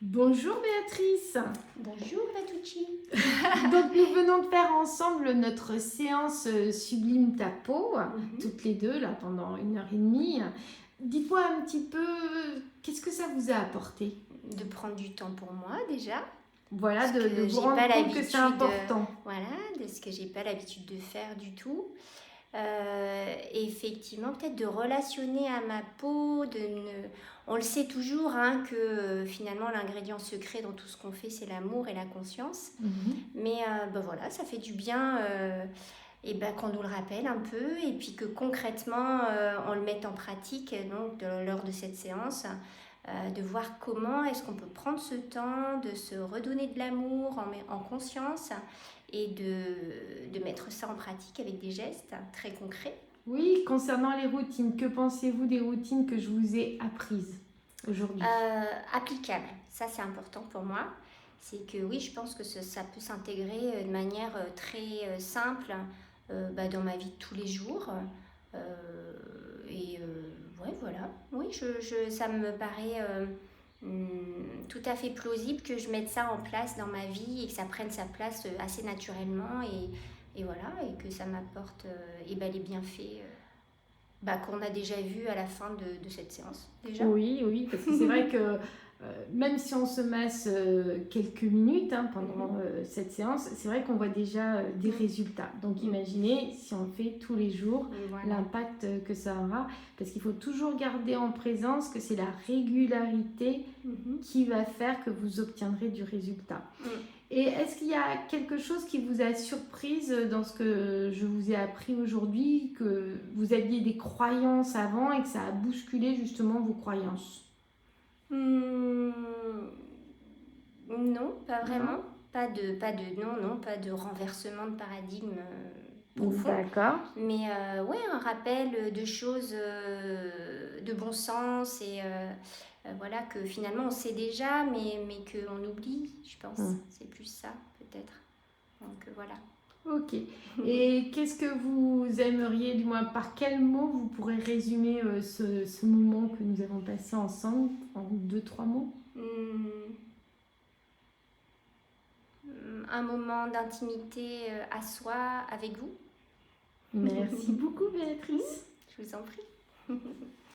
Bonjour Béatrice. Bonjour Fatucci. Donc nous venons de faire ensemble notre séance Sublime ta peau, toutes les deux là pendant 1 heure et demie. Dites-moi un petit peu, qu'est-ce que ça vous a apporté? De prendre du temps pour moi déjà, Voilà, parce de que vous j'ai rendre pas compte que c'est l'habitude, important. voilà, de ce que j'ai pas l'habitude de faire du tout. Et effectivement, peut-être de relationner à ma peau, on le sait toujours hein, que finalement l'ingrédient secret dans tout ce qu'on fait, c'est l'amour et la conscience. Mais ben voilà, ça fait du bien. Et ben, qu'on nous le rappelle un peu et puis que concrètement on le mette en pratique donc lors de cette séance, de voir comment est-ce qu'on peut prendre ce temps de se redonner de l'amour en conscience et de mettre ça en pratique avec des gestes très concrets. Oui, concernant les routines, que pensez-vous des routines que je vous ai apprises aujourd'hui? Applicable, ça c'est important pour moi. C'est que oui, je pense que ça peut s'intégrer de manière très simple dans ma vie de tous les jours. Ouais, voilà. Oui, ça me paraît tout à fait plausible que je mette ça en place dans ma vie et que ça prenne sa place assez naturellement et voilà, et que ça m'apporte les bienfaits qu'on a déjà vus à la fin de cette séance déjà. Oui, oui, parce que c'est vrai que même si on se masse quelques minutes pendant cette séance, c'est vrai qu'on voit déjà des résultats. Donc imaginez si on le fait tous les jours, Voilà. l'impact que ça aura, parce qu'il faut toujours garder en présence que c'est la régularité qui va faire que vous obtiendrez du résultat. Et est-ce qu'il y a quelque chose qui vous a surprise dans ce que je vous ai appris aujourd'hui, que vous aviez des croyances avant et que ça a bousculé justement vos croyances? Non, pas vraiment. Non. Pas de renversement de paradigme profond. D'accord. Mais ouais, un rappel de choses de bon sens et voilà, que finalement on sait déjà, mais qu'on oublie, je pense. C'est plus ça, peut-être. Donc voilà. Ok. Et qu'est-ce que vous aimeriez, du moins par quel mot vous pourrez résumer ce moment que nous avons passé ensemble en 2, 3 mots? Un moment d'intimité à soi avec vous. Merci beaucoup Béatrice. Je vous en prie.